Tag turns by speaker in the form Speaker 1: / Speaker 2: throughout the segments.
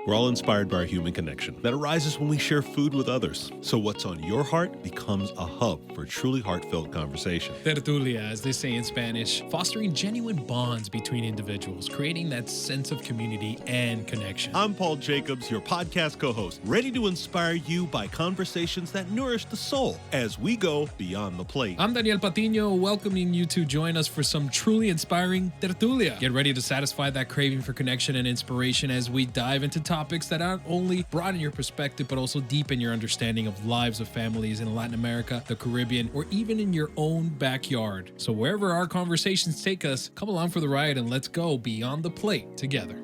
Speaker 1: We're all inspired by our human connection that arises when we share food with others. So what's on your heart becomes a hub for truly heartfelt conversation.
Speaker 2: Tertulia, as they say in Spanish, fostering genuine bonds between individuals, creating that sense of community and connection.
Speaker 1: I'm Paul Jacobs, your podcast co-host, ready to inspire you by conversations that nourish the soul as we go beyond the plate.
Speaker 2: I'm Daniel Patiño, welcoming you to join us for some truly inspiring Tertulia. Get ready to satisfy that craving for connection and inspiration as we dive into topics that not only broaden your perspective, but also deepen your understanding of lives of families in Latin America, the Caribbean, or even in your own backyard. So wherever our conversations take us, come along for the ride and let's go beyond the plate together.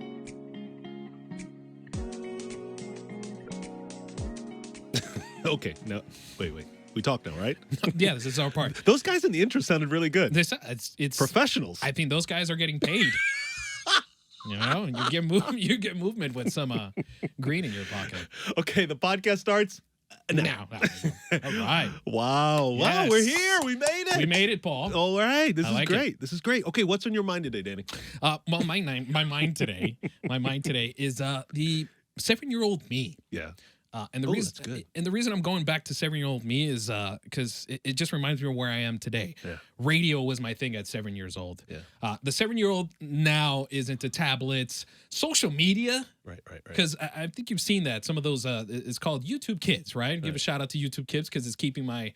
Speaker 1: Okay, no, wait. We talk now, right?
Speaker 2: Yeah, this is our part.
Speaker 1: Those guys in the intro sounded really good.
Speaker 2: It's
Speaker 1: professionals.
Speaker 2: I think those guys are getting paid. You know, you get movement with some green in your pocket.
Speaker 1: Okay, the podcast starts
Speaker 2: now. All right.
Speaker 1: Wow,
Speaker 2: Yes.
Speaker 1: we're here. We made it.
Speaker 2: We made it, Paul.
Speaker 1: All right, this
Speaker 2: I
Speaker 1: is
Speaker 2: like
Speaker 1: great. This is great. Okay, what's on your mind today, Danny?
Speaker 2: Well, my mind today is the 7-year-old me.
Speaker 1: Yeah.
Speaker 2: And the
Speaker 1: Oh,
Speaker 2: reason
Speaker 1: that's good.
Speaker 2: and the reason I'm going back to 7-year-old me is because it just reminds me of where I am today.
Speaker 1: Yeah.
Speaker 2: Radio was my thing at 7 years old.
Speaker 1: Yeah.
Speaker 2: The 7-year-old now is into tablets, social media.
Speaker 1: Right.
Speaker 2: Because I think you've seen that. Some of those, it's called YouTube Kids, right? Give a shout out to YouTube Kids because it's keeping my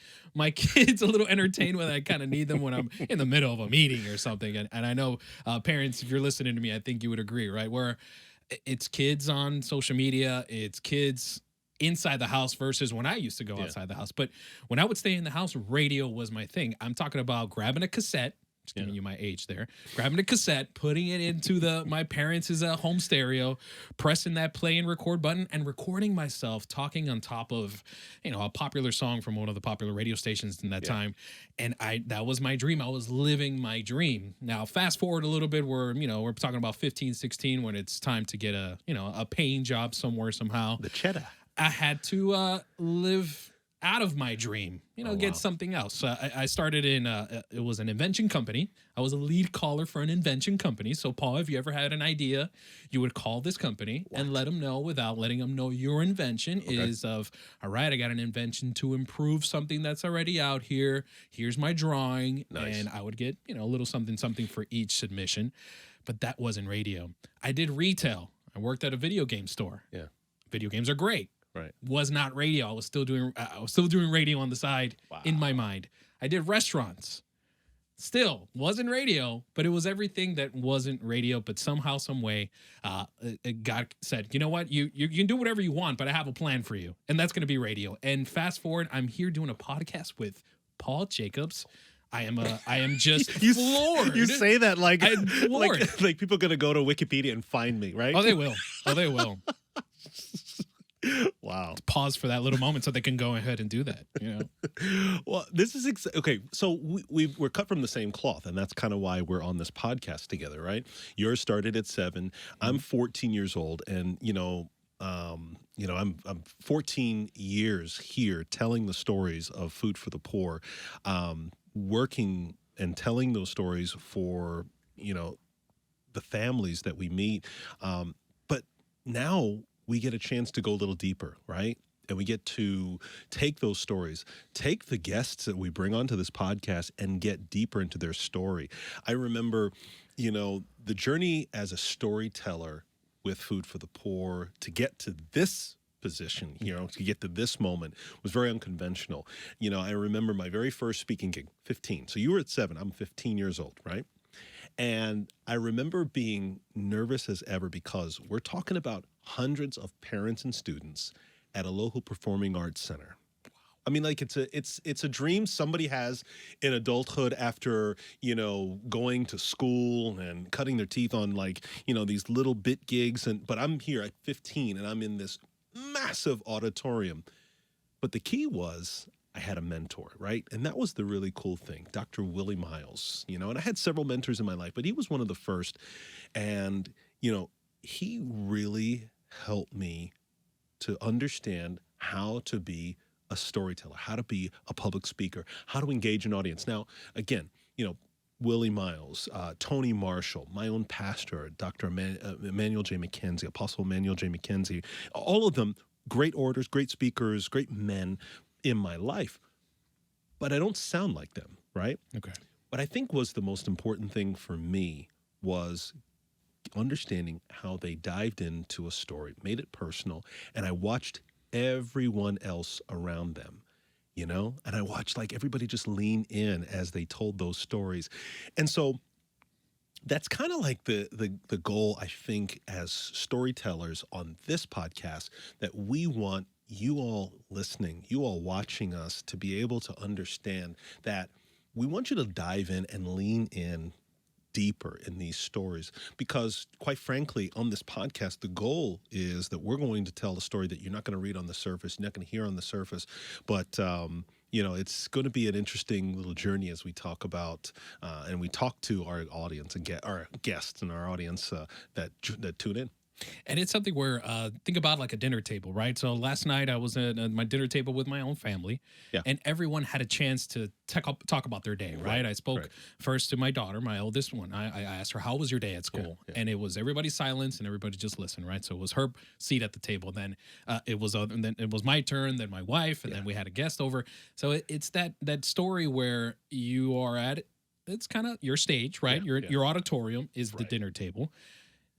Speaker 2: kids a little entertained when I kind of need them when I'm in the middle of a meeting or something. And I know parents, if you're listening to me, I think you would agree, right? Where it's kids on social media, it's kids inside the house versus when I used to go outside the house. But when I would stay in the house, radio was my thing. I'm talking about grabbing a cassette. Just giving you my age there. Grabbing a cassette, putting it into my parents' home stereo, pressing that play and record button, and recording myself talking on top of, a popular song from one of the popular radio stations in that time. And that was my dream. I was living my dream. Now, fast forward a little bit, we're talking about 15, 16 when it's time to get a paying job somewhere somehow.
Speaker 1: The cheddar.
Speaker 2: I had to live out of my dream, get something else. I started in, it was an invention company. I was a lead caller for an invention company. So, Paul, if you ever had an idea, you would call this company and let them know without letting them know your invention is of, all right, I got an invention to improve something that's already out here. Here's my drawing.
Speaker 1: Nice.
Speaker 2: And I would get, a little something for each submission. But that wasn't radio. I did retail. I worked at a video game store.
Speaker 1: Yeah.
Speaker 2: Video games are great.
Speaker 1: Right.
Speaker 2: Was not radio. I was still doing radio on the side in my mind. I did restaurants. Still wasn't radio, but it was everything that wasn't radio. But somehow, some way, God said, you know what? You can do whatever you want, but I have a plan for you, and that's going to be radio. And fast forward, I'm here doing a podcast with Paul Jacobs. I am just floored.
Speaker 1: You say that like
Speaker 2: I'm floored.
Speaker 1: like people are gonna go to Wikipedia and find me, right?
Speaker 2: Oh, they will.
Speaker 1: Wow.
Speaker 2: Pause for that little moment so they can go ahead and do that.
Speaker 1: Well, this is okay. So we're cut from the same cloth, and that's kind of why we're on this podcast together, right? Yours started at 7. I'm 14 years old, and I'm 14 years here telling the stories of Food for the Poor, working and telling those stories for the families that we meet, but now we get a chance to go a little deeper, right? And we get to take those stories, take the guests that we bring onto this podcast and get deeper into their story. I remember, the journey as a storyteller with Food for the Poor to get to this position, to get to this moment was very unconventional. I remember my very first speaking gig, 15. So you were at 7, I'm 15 years old, right? And I remember being nervous as ever because we're talking about hundreds of parents and students at a local performing arts center. Wow. I mean, like it's a dream somebody has in adulthood after, going to school and cutting their teeth on these little bit gigs. But I'm here at 15 and I'm in this massive auditorium. But the key was I had a mentor, right? And that was the really cool thing. Dr. Willie Miles, and I had several mentors in my life, but he was one of the first. And, he really helped me to understand how to be a storyteller, how to be a public speaker, how to engage an audience. Now, again, Willie Miles, Tony Marshall, my own pastor, Dr. Emmanuel J. McKenzie, Apostle Emmanuel J. McKenzie, all of them great orators, great speakers, great men in my life. But I don't sound like them, right?
Speaker 2: Okay.
Speaker 1: What I think was the most important thing for me was understanding how they dived into a story, made it personal, and I watched everyone else around them, and I watched like everybody just lean in as they told those stories. And so that's kind of like the goal, I think, as storytellers on this podcast, that we want you all listening, you all watching us, to be able to understand that we want you to dive in and lean in deeper in these stories, because quite frankly, on this podcast, the goal is that we're going to tell a story that you're not going to read on the surface, you're not going to hear on the surface, but it's going to be an interesting little journey as we talk about and we talk to our audience and get our guests and our audience that tune in.
Speaker 2: And it's something where think about like a dinner table, right? So last night I was at my dinner table with my own family,
Speaker 1: Yeah.
Speaker 2: and everyone had a chance to talk about their day, right? I spoke first to my daughter, my oldest one. I asked her, "How was your day at school?"
Speaker 1: Yeah.
Speaker 2: And it was everybody silence and everybody just listened, right? So it was her seat at the table. Then and then it was my turn. Then my wife, and then we had a guest over. So it's that story where you are at. It's kind of your stage, right? Your auditorium is the dinner table.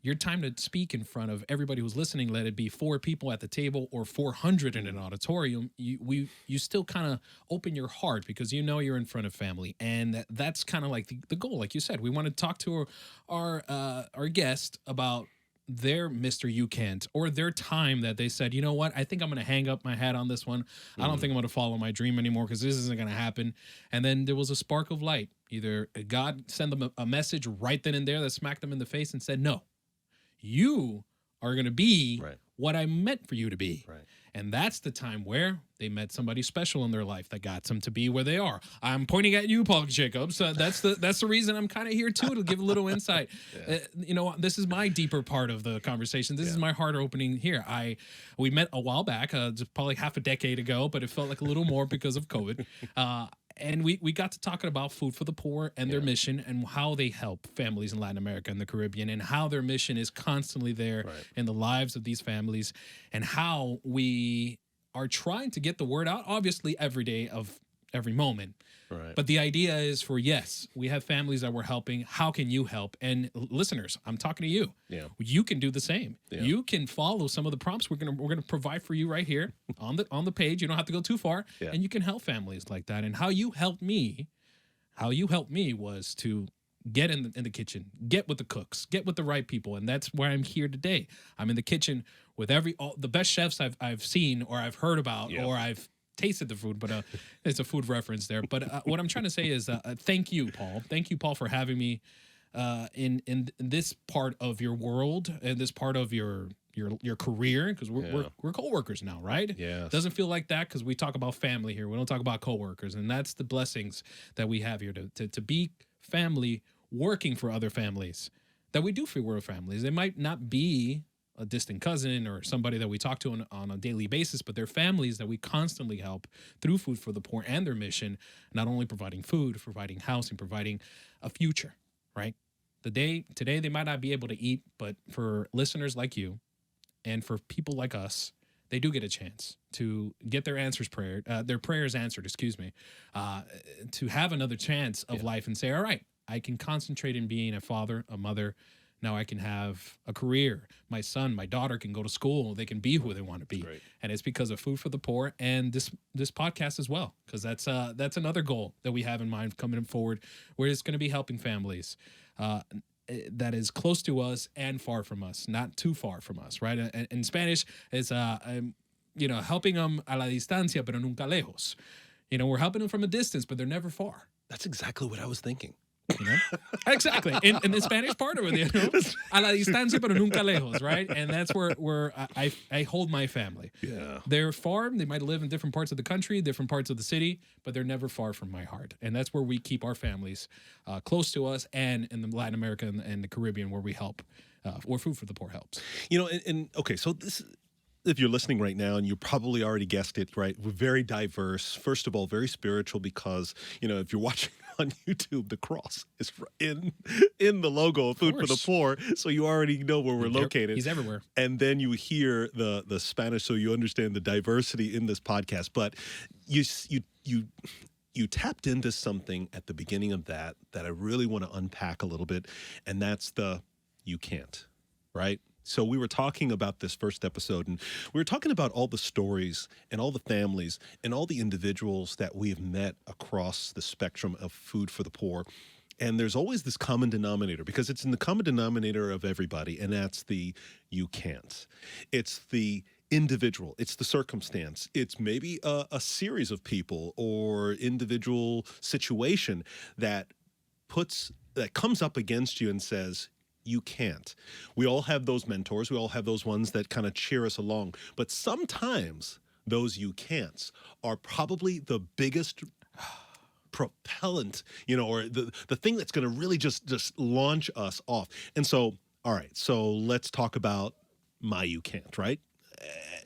Speaker 2: Your time to speak in front of everybody who's listening, let it be 4 people at the table or 400 in an auditorium, you still kind of open your heart because you're in front of family, and that's kind of like the goal. Like you said, we want to talk to our guest about their Mr. You Can't, or their time that they said, you know what, I think I'm going to hang up my hat on this one. I don't think I'm going to follow my dream anymore because this isn't going to happen. And then there was a spark of light. Either God sent them a message right then and there that smacked them in the face and said, no, you are going to be what I meant for you to be.
Speaker 1: Right.
Speaker 2: And that's the time where they met somebody special in their life that got them to be where they are. I'm pointing at you, Paul Jacobs. That's the reason I'm kind of here too, to give a little insight. This is my deeper part of the conversation. This is my heart opening here. We met a while back, probably half a decade ago, but it felt like a little more because of COVID. And we got to talking about Food for the Poor and their mission and how they help families in Latin America and the Caribbean, and how their mission is constantly there in the lives of these families, and how we are trying to get the word out, obviously, every day of every moment.
Speaker 1: Right.
Speaker 2: But the idea is we have families that we're helping. How can you help? And listeners, I'm talking to you.
Speaker 1: Yeah.
Speaker 2: You can do the same.
Speaker 1: Yeah.
Speaker 2: You can follow some of the prompts we're gonna provide for you right here on the page. You don't have to go too far, and you can help families like that. And how you helped me was to get in the kitchen, get with the cooks, get with the right people, and that's where I'm here today. I'm in the kitchen with all the best chefs I've seen or I've heard about or I've tasted the food, but it's a food reference there. But what I'm trying to say is thank you, Paul. Thank you, Paul, for having me in this part of your world and this part of your career, because we're coworkers now, right?
Speaker 1: Yes.
Speaker 2: Doesn't feel like that because we talk about family here. We don't talk about coworkers, and that's the blessings that we have here to be family working for other families that we do for families. They might not be a distant cousin or somebody that we talk to on a daily basis, but they're families that we constantly help through Food for the Poor and their mission, not only providing food, providing housing, providing a future, right? Today they might not be able to eat, but for listeners like you and for people like us, they do get a chance to get their prayers answered, to have another chance of life and say, all right, I can concentrate in being a father, a mother. Now I can have a career. My son, my daughter can go to school. They can be who they want to be. And it's because of Food for the Poor and this podcast as well, because that's another goal that we have in mind coming forward, where it's going to be helping families that is close to us and far from us, not too far from us, right? And in Spanish, it's helping them a la distancia, pero nunca lejos. We're helping them from a distance, but they're never far.
Speaker 1: That's exactly what I was thinking.
Speaker 2: Exactly. In the Spanish part of it, a la distancia pero nunca lejos, right? And that's where I hold my family.
Speaker 1: Yeah.
Speaker 2: They're far. They might live in different parts of the country, different parts of the city, but they're never far from my heart. And that's where we keep our families close to us, and in the Latin America and the Caribbean, where we help, where Food for the Poor helps.
Speaker 1: Okay, so this, if you're listening right now, and you probably already guessed it, right? We're very diverse. First of all, very spiritual, because, if you're watching on YouTube, the cross is in the logo of Food for the
Speaker 2: course.
Speaker 1: Poor, so you already know where we're located.
Speaker 2: He's everywhere.
Speaker 1: And then you hear the Spanish, so you understand the diversity in this podcast. But you tapped into something at the beginning of that I really want to unpack a little bit, and that's the you can't, right? So we were talking about this first episode, and we were talking about all the stories and all the families and all the individuals that we've met across the spectrum of Food for the Poor. And there's always this common denominator, because it's in the common denominator of everybody, and that's the you can't. It's the individual, it's the circumstance, it's maybe a series of people or individual situation that comes up against you and says, you can't. We all have those mentors. We all have those ones that kind of cheer us along. But sometimes those you can'ts are probably the biggest propellant, or the thing that's going to really just launch us off. And so, all right, so let's talk about my you can't, right?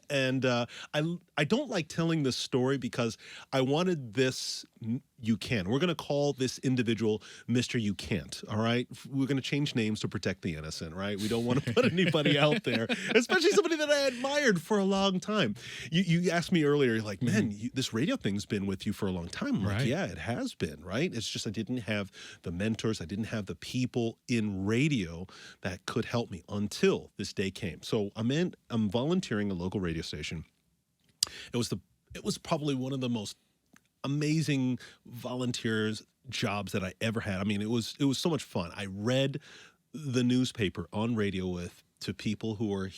Speaker 1: And I don't like telling this story because I wanted this you can. We're going to call this individual Mr. You Can't, all right? We're going to change names to protect the innocent, right? We don't want to put anybody out there, especially somebody that I admired for a long time. You asked me earlier, you're like, man, this radio thing's been with you for a long time. I'm like, yeah, it has been, right? It's just I didn't have the mentors. I didn't have the people in radio that could help me until this day came. So I'm volunteering a local radio station. It was probably one of the most amazing volunteers jobs that I ever had. I mean, it was so much fun. I read the newspaper on radio to people who are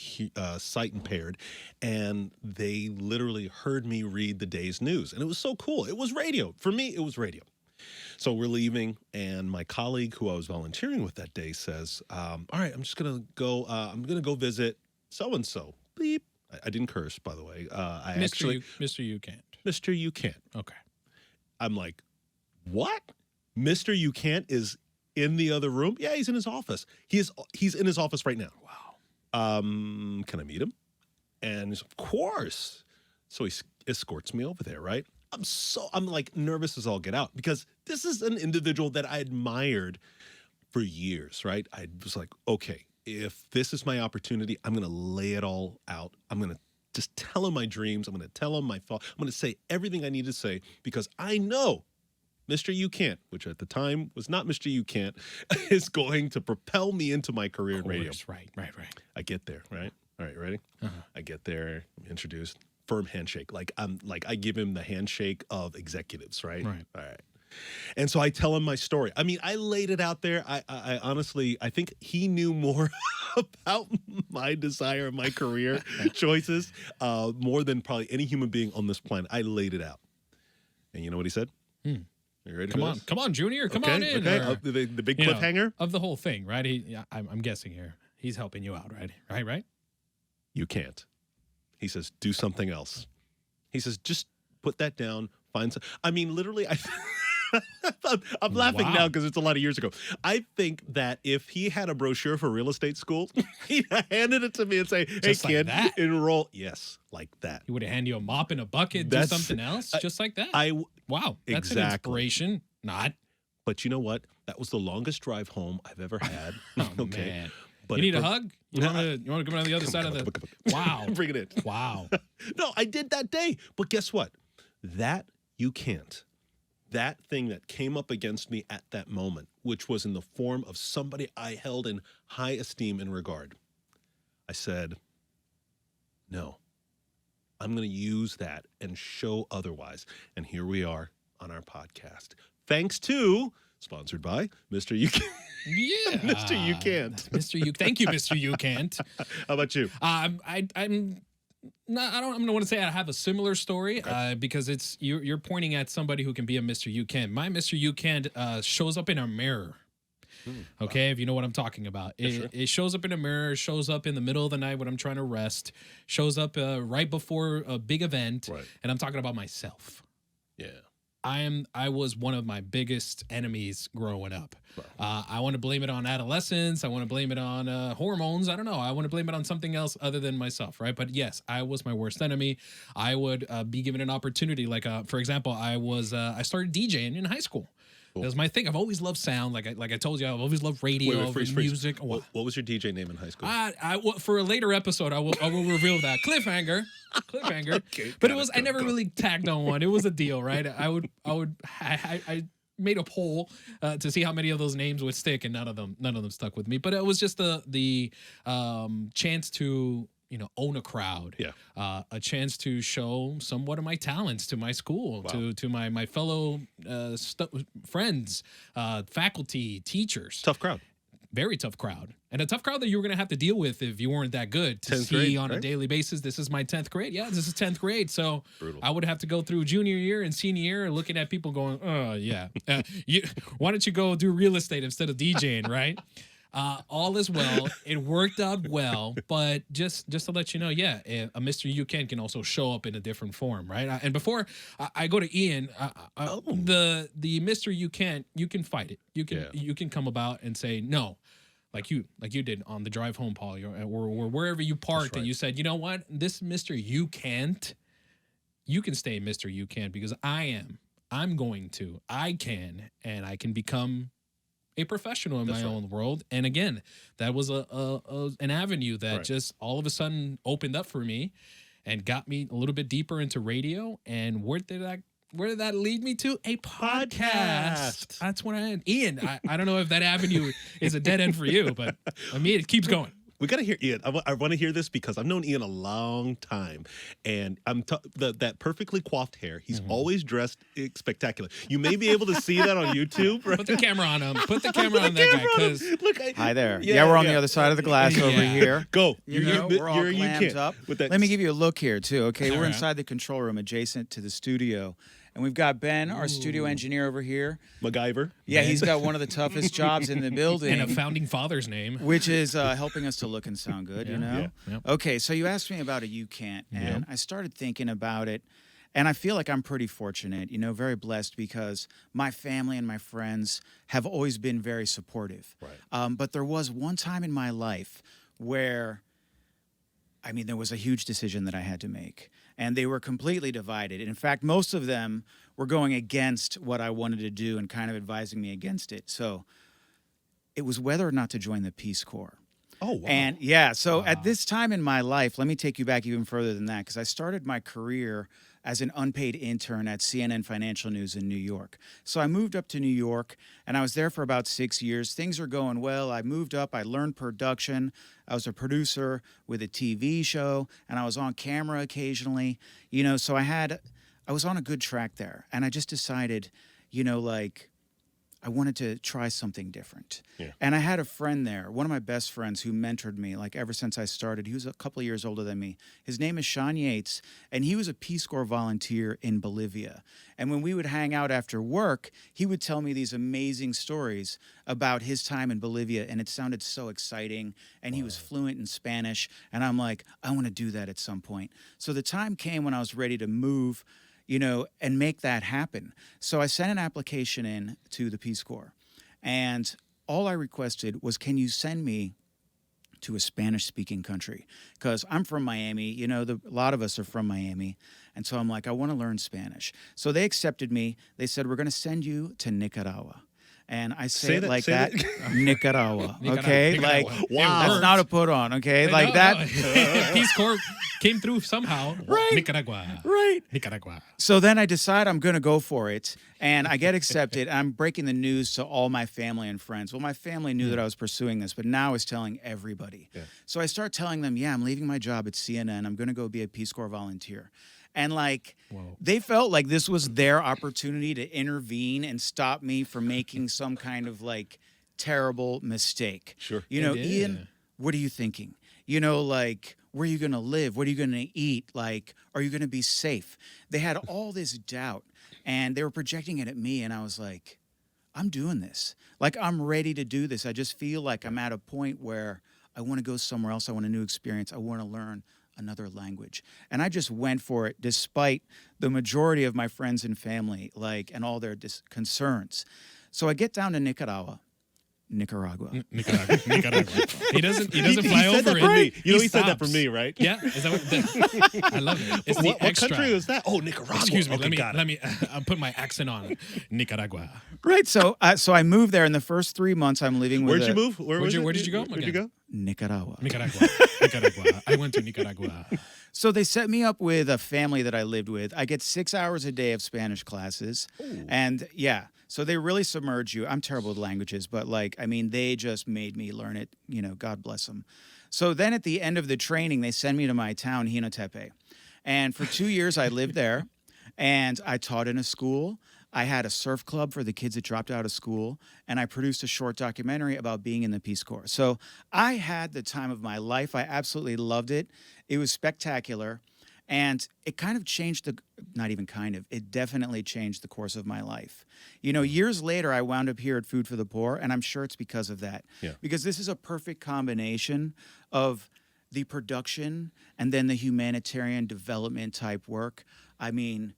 Speaker 1: sight impaired, and they literally heard me read the day's news, and it was so cool. It was radio. For me, it was radio. So we're leaving, and my colleague who I was volunteering with that day says, all right, I'm just going to go, I'm going to go visit so-and-so. Beep. I didn't curse, by the way.
Speaker 2: Mr. You can't.
Speaker 1: Mr. You can't.
Speaker 2: Okay.
Speaker 1: I'm like, what? Mr. You can't is in the other room? Yeah, he's in his office. He's in his office right now.
Speaker 2: Wow.
Speaker 1: Can I meet him? And he's, of course. So he escorts me over there, right? I'm like nervous as all get out, because this is an individual that I admired for years, right? I was like, okay, if this is my opportunity, I'm going to lay it all out. I'm going to just tell him my dreams. I'm going to tell him my thoughts. I'm going to say everything I need to say, because I know Mr. You Can't, which at the time was not Mr. You Can't, is going to propel me into my career in radio.
Speaker 2: Right.
Speaker 1: I get there, right? All right, ready?
Speaker 2: Uh-huh.
Speaker 1: I get there, I'm introduced, firm handshake. I give him the handshake of executives, right?
Speaker 2: Right.
Speaker 1: All right. And so I tell him my story. I mean, I laid it out there. I honestly, I think he knew more about my desire, my career choices, more than probably any human being on this planet. I laid it out. And you know what he said? You ready for this?
Speaker 2: Come on, Junior, come on in.
Speaker 1: Okay.
Speaker 2: Or,
Speaker 1: The big cliffhanger?
Speaker 2: of the whole thing, right? I'm guessing here. He's helping you out, right? Right?
Speaker 1: You can't. He says, do something else. He says, just put that down, find some. I mean, literally, I'm laughing now because it's a lot of years ago. I think that if he had a brochure for real estate school, he'd handed it to me and say, hey,
Speaker 2: Just like
Speaker 1: kid,
Speaker 2: that?
Speaker 1: enroll. Yes, like that.
Speaker 2: He would have handed you a mop and a bucket, do
Speaker 1: That's-
Speaker 2: something else, just like that. Wow, that's an
Speaker 1: Exactly.
Speaker 2: inspiration. Not.
Speaker 1: But you know what? That was the longest drive home I've ever had.
Speaker 2: Oh, man.
Speaker 1: But
Speaker 2: You need
Speaker 1: it-
Speaker 2: a hug? You want to come on the other side of the... Wow.
Speaker 1: Bring it in.
Speaker 2: Wow.
Speaker 1: No, I did that day. But guess what? That you can't. That thing that came up against me at that moment, which was in the form of somebody I held in high esteem and regard. I said, no, I'm going to use that and show otherwise. And here we are on our podcast. Thanks to, sponsored by Mr. You Can't.
Speaker 2: Yeah.
Speaker 1: Mr. You Can't.
Speaker 2: Mr. You. Thank you, Mr. You Can't.
Speaker 1: How about you?
Speaker 2: I'm not. I'm gonna want to say I have a similar story because it's you're pointing at somebody who can be a Mr. You Can. My Mr. You Can shows up in a mirror. Okay, if you know what I'm talking about. It shows up in a mirror, shows up in the middle of the night when I'm trying to rest, shows up right before a big event, and I'm talking about myself.
Speaker 1: Yeah.
Speaker 2: I was one of my biggest enemies growing up. I want to blame it on adolescence. I want to blame it on hormones. I don't know. I want to blame it on something else other than myself, right? But yes, I was my worst enemy. I would be given an opportunity. Like, for example, I started DJing in high school.
Speaker 1: Cool.
Speaker 2: It was my thing. I've always loved sound. Like I told you, I've always loved radio,
Speaker 1: freeze.
Speaker 2: music.
Speaker 1: What was your DJ name in high school?
Speaker 2: For a later episode, I will reveal that cliffhanger.
Speaker 1: Okay,
Speaker 2: But it was I never really tagged on one. It was a deal, right? I made a poll to see how many of those names would stick, and none of them stuck with me. But it was just the chance to own a crowd, a chance to show somewhat of my talents to my school, to my fellow friends, faculty, teachers.
Speaker 1: Tough crowd.
Speaker 2: Very tough crowd, and a tough crowd that you were going to have to deal with if you weren't that good to see
Speaker 1: grade,
Speaker 2: on a
Speaker 1: right?
Speaker 2: daily basis. This is my 10th grade. Yeah, this is 10th grade. So
Speaker 1: Brutal.
Speaker 2: I would have to go through junior year and senior year looking at people going, oh, yeah. Why don't you go do real estate instead of DJing, right? All is well. It worked out well, but just to let you know, a Mr. You can also show up in a different form, right? And before I go to Ian, the Mr. You can fight it. You can come about and say no, like you did on the drive home, Paul, or wherever you parked, and you said, you know what, this Mr. You can't. You can stay Mr. You can because I can, and I can become a professional in my own world. And again, that was an avenue that just all of a sudden opened up for me and got me a little bit deeper into radio. And where did that lead me to? A podcast. That's what Ian, I don't know if that avenue is a dead end for you, but I mean, it keeps going.
Speaker 1: We got to hear Ian. I want to hear this because I've known Ian a long time, and that perfectly coiffed hair. He's always dressed spectacular. You may be able to see that on YouTube. Right?
Speaker 2: Put the camera on him. Put the camera on that guy. Because
Speaker 3: hi there. Yeah, we're on the other side of the glass over here.
Speaker 1: Go.
Speaker 3: We're all glammed up. Let me give you a look here too. Okay, we're
Speaker 2: right.
Speaker 3: inside the control room, adjacent to the studio. And we've got Ben, our studio engineer over here.
Speaker 1: MacGyver.
Speaker 3: Yeah, he's got one of the toughest jobs in the building.
Speaker 2: and a founding father's name.
Speaker 3: Which is helping us to look and sound good, you know?
Speaker 2: Yeah.
Speaker 3: Okay, so you asked me about a You Can't, and I started thinking about it, and I feel like I'm pretty fortunate, very blessed because my family and my friends have always been very supportive.
Speaker 1: Right.
Speaker 3: But there was one time in my life where, there was a huge decision that I had to make. And they were completely divided. In fact, most of them were going against what I wanted to do and kind of advising me against it. So it was whether or not to join the Peace Corps.
Speaker 1: Oh, wow.
Speaker 3: And at this time in my life, let me take you back even further than that, because I started my career as an unpaid intern at CNN Financial News in New York. So I moved up to New York, and I was there for about 6 years. Things are going well. I moved up. I learned production. I was a producer with a TV show, and I was on camera occasionally. So I was on a good track there. And I just decided, I wanted to try something different. Yeah. And I had a friend there, one of my best friends who mentored me ever since I started. He was a couple of years older than me. His name is Sean Yates, and he was a Peace Corps volunteer in Bolivia. And when we would hang out after work, he would tell me these amazing stories about his time in Bolivia, and it sounded so exciting, and he was fluent in Spanish, and I'm like, I want to do that at some point. So the time came when I was ready to move and make that happen. So I sent an application in to the Peace Corps, and all I requested was, can you send me to a Spanish-speaking country? Because I'm from Miami, a lot of us are from Miami, and so I'm like, I want to learn Spanish. So they accepted me. They said, we're going to send you to Nicaragua. And I say it like that. Nicaragua. Okay?
Speaker 2: Nicaragua.
Speaker 3: Wow. That's not a put on, okay? That.
Speaker 2: Peace Corps came through somehow.
Speaker 3: Right.
Speaker 2: Nicaragua.
Speaker 3: Right.
Speaker 2: Nicaragua.
Speaker 3: So then I decide I'm going to go for it, and I get accepted. I'm breaking the news to all my family and friends. Well, my family knew that I was pursuing this, but now I was telling everybody. Yeah. So I start telling them, I'm leaving my job at CNN. I'm going to go be a Peace Corps volunteer. And they felt like this was their opportunity to intervene and stop me from making some kind of terrible mistake.
Speaker 1: Sure.
Speaker 3: Ian, what are you thinking? Where are you going to live? What are you going to eat? Are you going to be safe? They had all this doubt, and they were projecting it at me, and I was like, I'm doing this. I'm ready to do this. I just feel like I'm at a point where I want to go somewhere else. I want a new experience. I want to learn another language. And I just went for it despite the majority of my friends and family, and all their concerns. So I get down to Nicaragua, Nicaragua.
Speaker 2: Nicaragua. He doesn't fly
Speaker 1: he said
Speaker 2: over
Speaker 1: that for
Speaker 2: it.
Speaker 1: me. You know, he said that
Speaker 2: stops.
Speaker 1: for me, right?
Speaker 2: Yeah, is that what? I love it. It's the
Speaker 1: What
Speaker 2: extra.
Speaker 1: country was that? Oh, Nicaragua.
Speaker 2: Excuse me.
Speaker 1: Okay, got it.
Speaker 2: Let me. I'll put my accent on. Nicaragua.
Speaker 3: Right. So I moved there. In the first 3 months, I'm living with.
Speaker 1: Where'd you move? Where
Speaker 2: did you go?
Speaker 1: Where'd you go?
Speaker 3: Nicaragua.
Speaker 2: Nicaragua. I went to Nicaragua.
Speaker 3: So they set me up with a family that I lived with. I get 6 hours a day of Spanish classes.
Speaker 1: Ooh.
Speaker 3: And yeah, so they really submerge you. I'm terrible with languages, but like, I mean, they just made me learn it, you know, God bless them. So then at the end of the training, they send me to my town, Hinotepe. And for 2 years, I lived there and I taught in a school. I had a surf club for the kids that dropped out of school, and I produced a short documentary about being in the Peace Corps. So I had the time of my life. I absolutely loved it. It was spectacular, and it kind of changed not even kind of, it definitely changed the course of my life. You know, years later, I wound up here at Food for the Poor, and I'm sure it's because of that.
Speaker 1: Yeah.
Speaker 3: Because this is a perfect combination of the production and then the humanitarian development type work. I mean,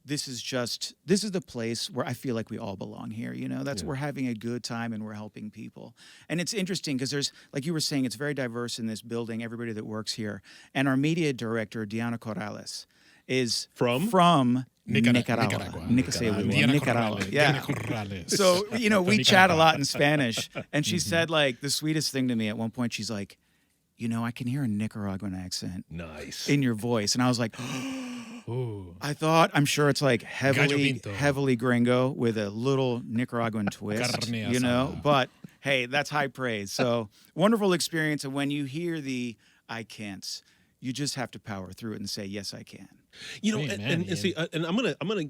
Speaker 3: this is the place where I feel like we all belong here. You know, we're having a good time and we're helping people. And it's interesting because there's, like you were saying, it's very diverse in this building, everybody that works here. And our media director, Diana Corrales, is from Nicaragua. Nicaragua. Yeah. So, you know, we chat a lot in Spanish. And she said, like, the sweetest thing to me at one point, she's like, you know, I can hear a Nicaraguan accent
Speaker 1: Nice.
Speaker 3: in your voice. And I was like,
Speaker 2: Ooh.
Speaker 3: I'm sure it's like heavily gringo with a little Nicaraguan twist,
Speaker 2: Carne
Speaker 3: you know,
Speaker 2: asada.
Speaker 3: but hey, that's high praise. So wonderful experience. And when you hear the I can'ts, you just have to power through it and say, yes, I can.
Speaker 1: You know,
Speaker 2: Amen,
Speaker 1: and see, and I'm gonna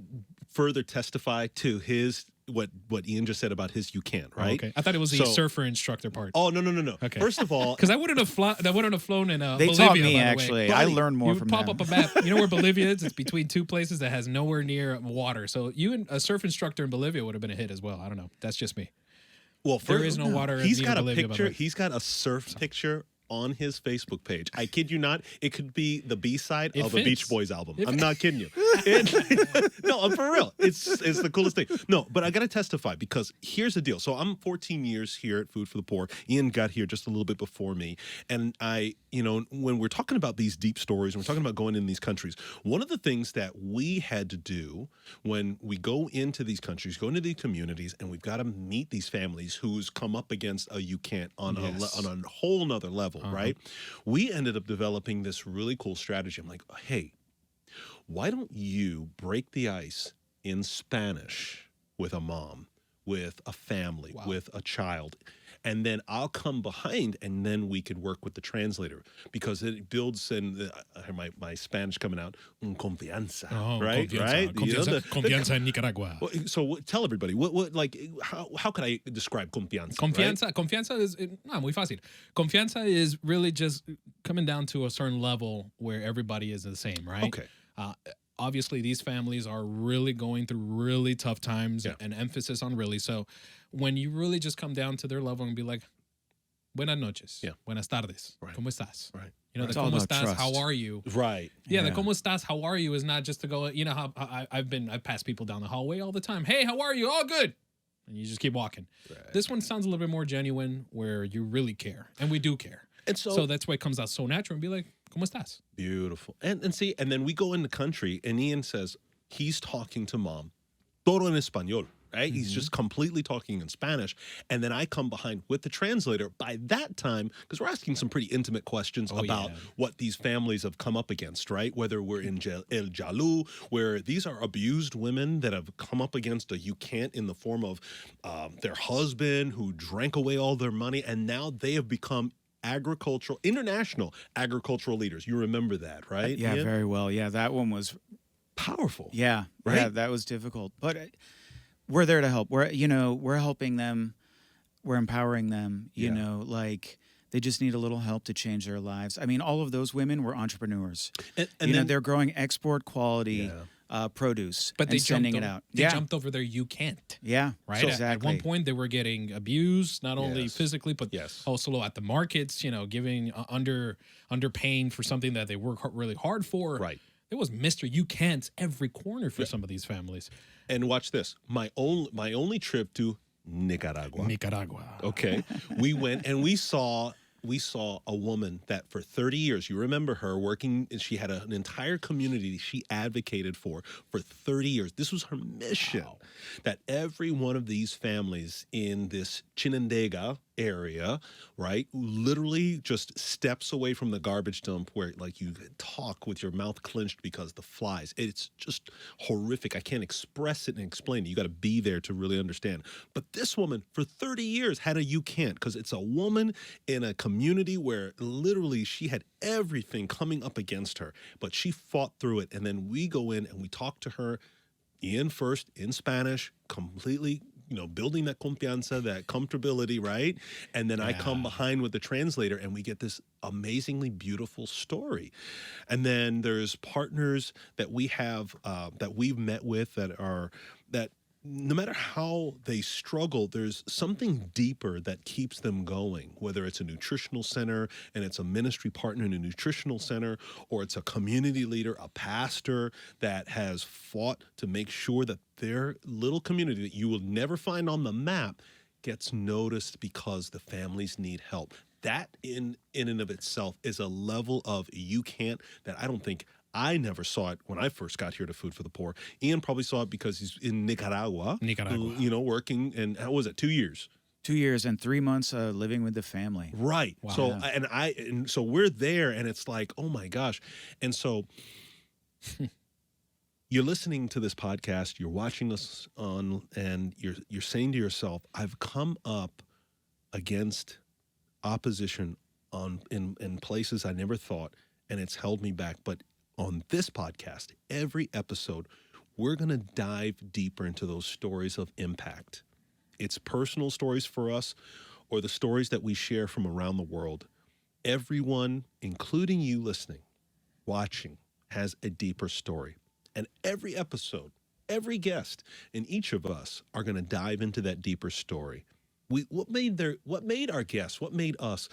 Speaker 1: further testify to his what Ian just said about his you can't, right?
Speaker 2: Okay. I thought it was the
Speaker 1: So-
Speaker 2: surfer instructor part.
Speaker 1: Oh no.
Speaker 2: Okay.
Speaker 1: First of all,
Speaker 2: Because I wouldn't have flown in
Speaker 3: They
Speaker 2: Bolivia,
Speaker 3: taught me,
Speaker 2: by the way.
Speaker 3: actually. I
Speaker 1: Buddy,
Speaker 3: learned more
Speaker 2: You
Speaker 3: from
Speaker 2: pop
Speaker 3: them.
Speaker 2: up a map. You know where Bolivia is? It's between two places that has nowhere near water. So you and a surf instructor in Bolivia would have been a hit as well. I don't know. That's just me.
Speaker 1: well,
Speaker 2: There is no water
Speaker 1: He's
Speaker 2: near
Speaker 1: got a
Speaker 2: Bolivia, by the
Speaker 1: picture.
Speaker 2: way.
Speaker 1: He's got a surf picture on his Facebook page. I kid you not. It could be the B-side
Speaker 2: It
Speaker 1: of a Beach
Speaker 2: fits.
Speaker 1: Boys album.
Speaker 2: It
Speaker 1: I'm not kidding you. No, I'm for real. It's the coolest thing. No, but I got to testify because here's the deal. So I'm 14 years here at Food for the Poor. Ian got here just a little bit before me. And when we're talking about these deep stories, and we're talking about going in these countries, one of the things that we had to do when we go into these countries, go into these communities, and we've got to meet these families who's come up against a you can't on a whole nother level, right? We ended up developing this really cool strategy. I'm like, hey, why don't you break the ice in Spanish with a mom, with a family, with a child? And then I'll come behind, and then we could work with the translator because it builds in my Spanish coming out, confianza, right?
Speaker 2: Confianza.
Speaker 1: Right?
Speaker 2: Confianza in Nicaragua.
Speaker 1: So tell everybody, how could I describe confianza?
Speaker 2: Confianza is muy fácil. Confianza is really just coming down to a certain level where everybody is the same, right?
Speaker 1: Okay.
Speaker 2: Obviously, these families are really going through really tough times, and emphasis on really. So when you really just come down to their level and be like, buenas noches, buenas tardes, ¿cómo estás?
Speaker 1: Right.
Speaker 2: You know,
Speaker 3: It's
Speaker 2: the
Speaker 3: all
Speaker 2: ¿cómo
Speaker 3: about
Speaker 2: estás?
Speaker 3: trust.
Speaker 2: How are you?
Speaker 1: Right.
Speaker 2: Yeah, the ¿cómo estás? How are you is not just to go, you know, how I've passed people down the hallway all the time. Hey, how are you? All good. And you just keep walking.
Speaker 1: Right.
Speaker 2: This one sounds a little bit more genuine where you really care. And we do care.
Speaker 1: And
Speaker 2: So that's why it comes out so natural and be like, ¿cómo estás?
Speaker 1: Beautiful. And see, and then we go in the country, and Ian says he's talking to mom, todo en español, right? He's just completely talking in Spanish. And then I come behind with the translator by that time, because we're asking some pretty intimate questions about what these families have come up against, right? Whether we're in El Jalu, where these are abused women that have come up against a you can't in the form of their husband who drank away all their money, and now they have become international agricultural leaders. You remember that, right?
Speaker 3: Yeah,
Speaker 1: Ian?
Speaker 3: very well. Yeah, that one was
Speaker 1: Powerful.
Speaker 3: Yeah,
Speaker 1: Right?
Speaker 3: yeah, that was difficult. But we're there to help. We're helping them. We're empowering them. You know, like they just need a little help to change their lives. I mean, all of those women were entrepreneurs.
Speaker 1: And
Speaker 3: you know,
Speaker 1: then-
Speaker 3: they're growing export quality produce
Speaker 2: But they
Speaker 3: and sending
Speaker 2: jumped
Speaker 3: it
Speaker 2: over,
Speaker 3: out.
Speaker 2: They
Speaker 3: Yeah,
Speaker 2: jumped over there. You can't.
Speaker 3: yeah,
Speaker 2: Right. At one
Speaker 3: exactly.
Speaker 2: point, they were getting abused, not only
Speaker 1: Yes.
Speaker 2: physically, but
Speaker 1: Yes.
Speaker 2: also at the markets. You know, giving underpaying for something that they work really hard for.
Speaker 1: Right.
Speaker 2: There was Mr. You Can't every corner for some of these families.
Speaker 1: And watch this. My only trip to Nicaragua.
Speaker 2: Nicaragua.
Speaker 1: Okay. We went and we saw a woman that for 30 years, you remember her working, and she had an entire community she advocated for 30 years. This was her mission, that every one of these families in this Chinandega area, right, literally just steps away from the garbage dump where like you talk with your mouth clenched because the flies. It's just horrific. I can't express it and explain it. You got to be there to really understand. But this woman for 30 years had a you can't, because it's a woman in a community where literally she had everything coming up against her, but she fought through it. And then we go in and we talk to her first in Spanish, completely, building that confianza, that comfortability, right? And then I come behind with the translator and we get this amazingly beautiful story. And then there's partners that we have, that we've met with that no matter how they struggle, there's something deeper that keeps them going, whether it's a nutritional center and it's a ministry partner in a nutritional center, or it's a community leader, a pastor that has fought to make sure that their little community that you will never find on the map gets noticed because the families need help. That in and of itself is a level of you can't that I never saw it when I first got here to Food for the Poor. Ian probably saw it because he's in Nicaragua. Working, and how was it, 2 years?
Speaker 3: 2 years and 3 months living with the family.
Speaker 1: Right.
Speaker 3: Wow.
Speaker 1: So so we're there, and it's like, oh my gosh. And so you're listening to this podcast, you're watching us on, and you're saying to yourself, I've come up against opposition in places I never thought, and it's held me back. But on this podcast, every episode, we're going to dive deeper into those stories of impact. It's personal stories for us, or the stories that we share from around the world. Everyone, including you listening, watching, has a deeper story. And every episode, every guest, and each of us are going to dive into that deeper story. What made our guests, what made us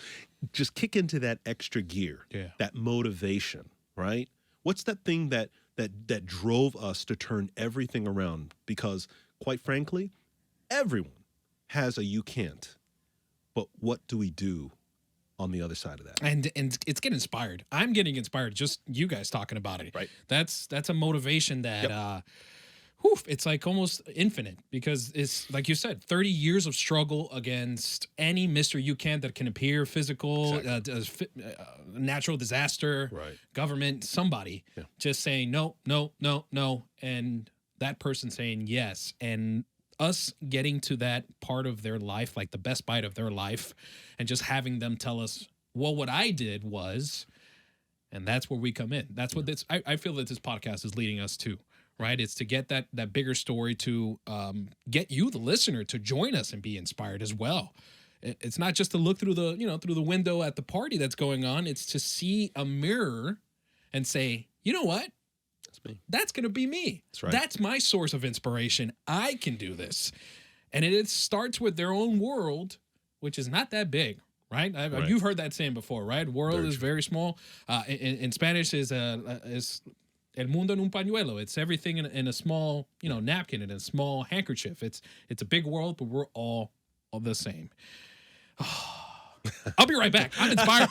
Speaker 1: just kick into that extra gear, that motivation, right? What's that thing that drove us to turn everything around? Because quite frankly, everyone has a you can't. But what do we do on the other side of that?
Speaker 2: And it's getting inspired. I'm getting inspired just you guys talking about it.
Speaker 1: Right.
Speaker 2: That's a motivation that it's like almost infinite, because it's like you said, 30 years of struggle against any Mr. You Can that can appear, physical, natural disaster, government, somebody just saying no, no, no, no. And that person saying yes. And us getting to that part of their life, like the best bite of their life, and just having them tell us, well, what I did was, and that's where we come in. That's what I feel that this podcast is leading us to. Right, it's to get that bigger story, to get you, the listener, to join us and be inspired as well. It's not just to look through the window at the party that's going on. It's to see a mirror and say, you know what?
Speaker 1: That's me.
Speaker 2: That's going to be me.
Speaker 1: That's right.
Speaker 2: That's my source of inspiration. I can do this, and it starts with their own world, which is not that big. Right? You've heard that saying before, right? World is very small. In Spanish is El mundo en un pañuelo. It's everything in a small, napkin, in a small handkerchief. It's a big world, but we're all the same. I'll be right back. I'm inspired.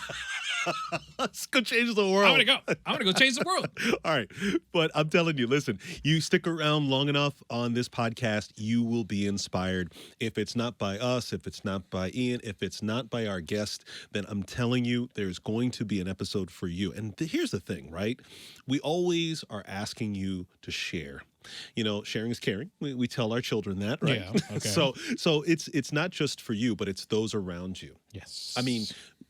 Speaker 1: Let's go change the world.
Speaker 2: I'm gonna go change the world.
Speaker 1: All right. But I'm telling you, listen, you stick around long enough on this podcast, you will be inspired. If it's not by us, if it's not by Ian, if it's not by our guest, then I'm telling you, there's going to be an episode for you. And here's the thing, right? We always are asking you to share. Sharing is caring. We tell our children that, right?
Speaker 2: Yeah, okay.
Speaker 1: So it's not just for you, but it's those around you.
Speaker 2: Yes.
Speaker 1: I mean,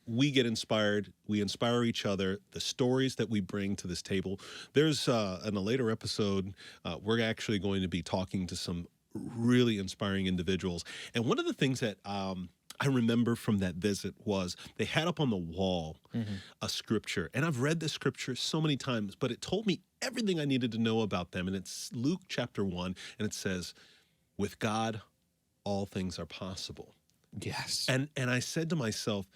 Speaker 1: we get inspired. We inspire each other. The stories that we bring to this table. There's in a later episode, we're actually going to be talking to some really inspiring individuals. And one of the things that I remember from that visit was they had up on the wall a scripture. And I've read this scripture so many times, but it told me everything I needed to know about them. And it's Luke chapter 1, and it says, with God, all things are possible.
Speaker 2: Yes.
Speaker 1: And I said to myself,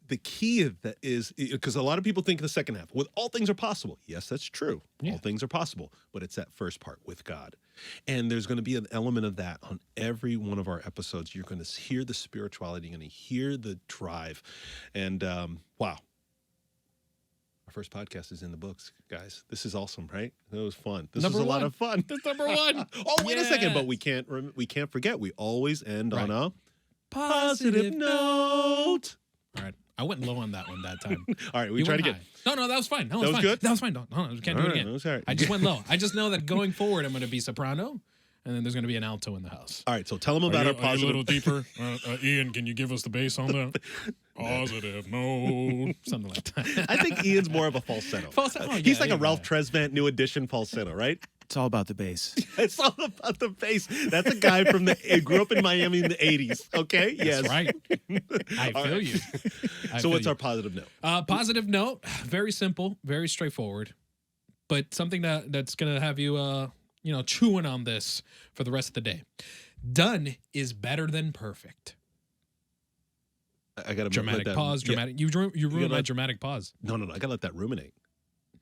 Speaker 1: the key of that is because a lot of people think in the second half, with all things are possible. Yes, that's true.
Speaker 2: Yeah.
Speaker 1: All things are possible, but it's that first part with God. And there's going to be an element of that on every one of our episodes. You're going to hear the spirituality, you're going to hear the drive. And wow. Our first podcast is in the books, guys. This is awesome, right? It was fun. This was a lot of fun.
Speaker 2: That's number one.
Speaker 1: Oh, wait a second, but we can't forget. We always end on a positive note.
Speaker 2: All right. I went low on that one that time.
Speaker 1: All right, we
Speaker 2: You
Speaker 1: tried
Speaker 2: went
Speaker 1: again.
Speaker 2: high. No, that was fine. That was fine.
Speaker 1: good?
Speaker 2: That was fine. No, we can't do it again.
Speaker 1: That was all right.
Speaker 2: I just went low. I just know that going forward, I'm going to be soprano, and then there's going to be an alto in the house.
Speaker 1: All right, so tell them about our positive.
Speaker 2: a little deeper? Ian, can you give us the bass on that? Positive note. Something like that.
Speaker 1: I think Ian's more of a falsetto.
Speaker 2: Falsetto? Oh,
Speaker 1: He's
Speaker 2: yeah,
Speaker 1: like a
Speaker 2: yeah.
Speaker 1: Ralph Tresvant new edition falsetto, right?
Speaker 3: It's all about the bass.
Speaker 1: It's all about the bass. That's a guy from grew up in Miami in the 80s, okay? Yes.
Speaker 2: That's right. I feel you.
Speaker 1: So what's our positive note?
Speaker 2: Positive note, very simple, very straightforward, but something that's going to have you, chewing on this for the rest of the day. Done is better than perfect.
Speaker 1: I got to
Speaker 2: Dramatic pause, dramatic. You ruined my dramatic pause.
Speaker 1: No. I got to let that ruminate.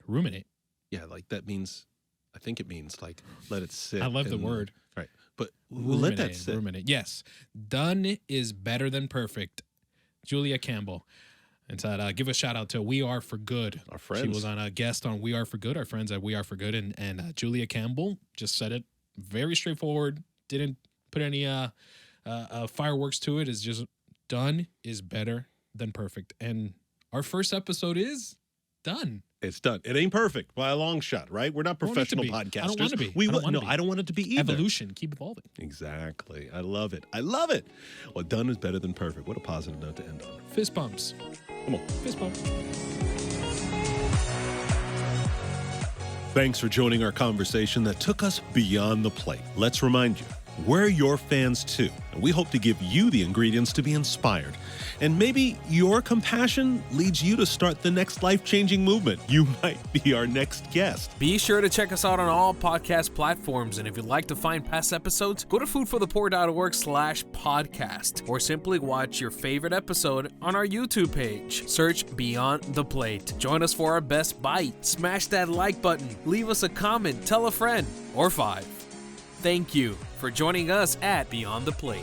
Speaker 2: Ruminate.
Speaker 1: Yeah, like that means, I think it means like let it sit.
Speaker 2: I love the word.
Speaker 1: Right. But we'll let that sit.
Speaker 2: Ruminate. Yes. Done is better than perfect. Julia Campbell. And said, give a shout out to We Are For Good.
Speaker 1: Our friends.
Speaker 2: She was on a guest on We Are For Good, our friends at We Are For Good. And Julia Campbell just said it very straightforward. Didn't put any fireworks to it. It's just done is better than perfect. And our first episode is done.
Speaker 1: It's done. It ain't perfect by a long shot, right? We're not professional podcasters.
Speaker 2: I don't want to be.
Speaker 1: I don't want it to be either.
Speaker 2: Evolution. Keep evolving.
Speaker 1: Exactly. I love it. I love it. Well, done is better than perfect. What a positive note to end on.
Speaker 2: Fist bumps.
Speaker 1: Come on.
Speaker 2: Fist bumps.
Speaker 1: Thanks for joining our conversation that took us beyond the plate. Let's remind you, we're your fans too, and we hope to give you the ingredients to be inspired. And maybe your compassion leads you to start the next life-changing movement. You might be our next guest.
Speaker 4: Be sure to check us out on all podcast platforms, and if you'd like to find past episodes, go to foodforthepoor.org/podcast, or simply watch your favorite episode on our YouTube page. Search Beyond the Plate. Join us for our best bite. Smash that like button. Leave us a comment. Tell a friend. Or 5. Thank you for joining us at Beyond the Plate.